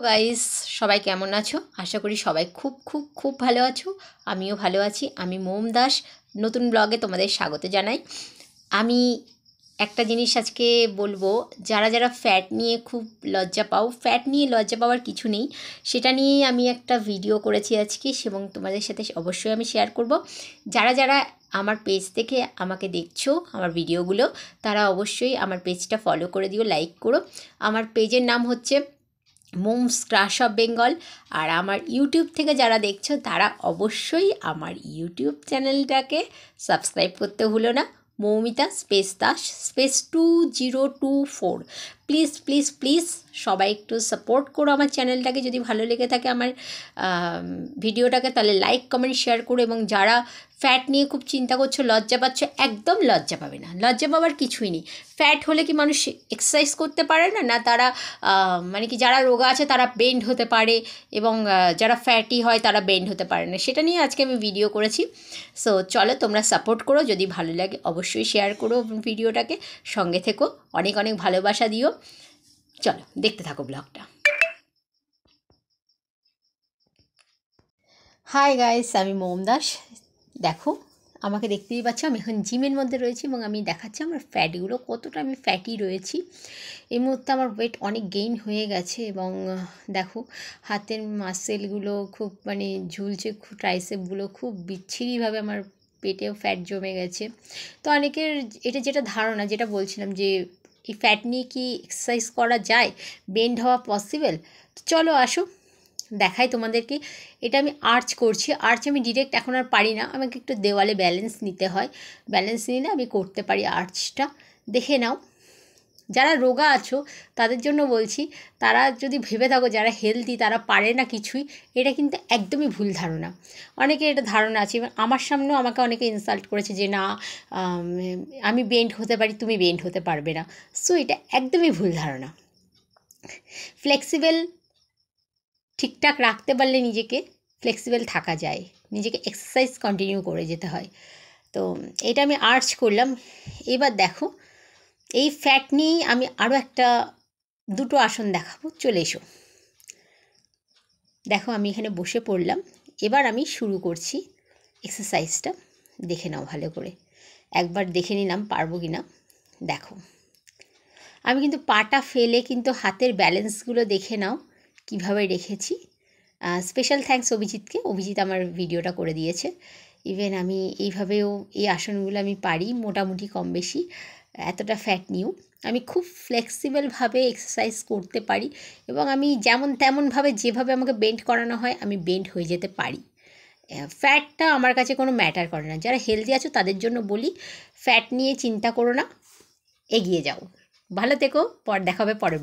Guys, সবাই কেমন আছো? আশা করি সবাই খুব খুব খুব ভালো আছো। আমিও ভালো আছি। আমি মোম দাস, নতুন ব্লগে তোমাদের স্বাগত জানাই। আমি একটা জিনিস আজকে বলবো, যারা যারা ফ্যাট নিয়ে খুব লজ্জা পাও, ফ্যাট নিয়ে লজ্জা পাওয়ার কিছু নেই, সেটা নিয়েই আমি একটা ভিডিও করেছি আজকে এবং তোমাদের সাথে অবশ্যই আমি শেয়ার করব। যারা যারা আমার পেজ থেকে আমাকে দেখছো, আমার ভিডিওগুলো, তারা অবশ্যই আমার পেজটা ফলো করে দিও, লাইক করো। আমার পেজের নাম হচ্ছে মোমস ক্রাশ অফ বেঙ্গল। আর আমার ইউটিউব থেকে যারা দেখছো তারা অবশ্যই আমার ইউটিউব চ্যানেলটাকে সাবস্ক্রাইব করতে ভুলো না, Moumita space Das space 2024। Please please please সবাই একটু সাপোর্ট করো আমার চ্যানেলটাকে। যদি ভালো লেগে থাকে আমার ভিডিওটাকে, তাহলে লাইক কমেন্ট শেয়ার করো। এবং যারা ফ্যাট নিয়ে খুব চিন্তা করছো, লজ্জা পাচ্ছ, একদম লজ্জা পাবে না। লজ্জা পাওয়ার কিছুই নেই। ফ্যাট হলে কি মানুষ এক্সারসাইজ করতে পারে না? না, তারা মানে কি, যারা রোগা আছে তারা বেন্ড হতে পারে, এবং যারা ফ্যাটি হয় তারা বেন্ড হতে পারে না। সেটা নিয়ে আজকে আমি ভিডিও করেছি। সো চলো, তোমরা সাপোর্ট করো। যদি ভালো লাগে অবশ্যই শেয়ার করো ভিডিওটাকে, সঙ্গে থেকো, অনেক অনেক ভালোবাসা দিও। চলো দেখতে থাকো ব্লগটা। হাই গাইস, আমি মোম দাস। দেখো, আমাকে দেখতেই পাচ্ছ, আমি এখন জিমের মধ্যে রয়েছি এবং আমি দেখাচ্ছি আমার ফ্যাটগুলো, কতটা আমি ফ্যাটি রয়েছি। এই মুহূর্তে আমার ওয়েট অনেক গেইন হয়ে গেছে এবং দেখো হাতের মাসেলগুলো খুব মানে ঝুলছে, ট্রাইসেপগুলো খুব বিচ্ছিরিভাবে, আমার পেটেও ফ্যাট জমে গেছে। তো অনেকের এটা যেটা ধারণা, যেটা বলছিলাম যে এই ফ্যাট নিয়ে কি এক্সারসাইজ করা যায়, বেন্ড হওয়া পসিবল? চলো আসো দেখাই তোমাদেরকে। এটা আমি আর্চ করছি। আর্চ আমি ডিরেক্ট এখন আর পারি না, আমাকে একটু দেওয়ালে ব্যালেন্স নিতে হয়। ব্যালেন্স নিলে আমি করতে পারি আর্চটা। দেখে নাও। যারা রোগা আছো তাদের জন্য বলছি, তারা যদি ভেবে থাকো যারা হেলদি তারা পারে না কিছুই, এটা কিন্তু একদমই ভুল ধারণা। অনেকে এটা ধারণা আছে, এবং আমার সামনেও আমাকে অনেকে ইনসাল্ট করেছে যে না, আমি বেন্ড হতে পারি, তুমি বেন্ড হতে পারবে না। সো এটা একদমই ভুল ধারণা। ফ্লেক্সিবল ঠিকঠাক রাখতে পারলে নিজেকে, ফ্লেক্সিবল থাকা যায়, নিজেকে এক্সারসাইজ কন্টিনিউ করে যেতে হয়। তো এটা আমি আর্চ করলাম। এবার দেখো, এই ফ্যাট নিয়েই আমি আরও দুটো আসন দেখাবো। চলে এসো। দেখো, আমি এখানে বসে পড়লাম। এবার আমি শুরু করছি এক্সারসাইজটা। দেখে নাও ভালো করে, একবার দেখে নিলাম পারবো কি না। দেখো, আমি কিন্তু পাটা ফেলে কিন্তু হাতের ব্যালেন্সগুলো দেখে নাও কীভাবে রেখেছি। স্পেশাল থ্যাঙ্কস অভিজিৎকে, অভিজিৎ আমার ভিডিওটা করে দিয়েছে। ইভেন আমি এইভাবেও এই আসনগুলো আমি পারি মোটামুটি কম বেশি। এতটা ফ্যাট নিয়েও আমি খুব ফ্লেক্সিবলভাবে এক্সারসাইজ করতে পারি, এবং আমি যেমন তেমনভাবে, যেভাবে আমাকে বেন্ড করানো হয় আমি বেন্ড হয়ে যেতে পারি। ফ্যাটটা আমার কাছে কোনো ম্যাটার করে না। যারা হেলদি আছো তাদের জন্য বলি, ফ্যাট নিয়ে চিন্তা করো না, এগিয়ে যাও। ভালো থেকো, দেখা হবে পরে।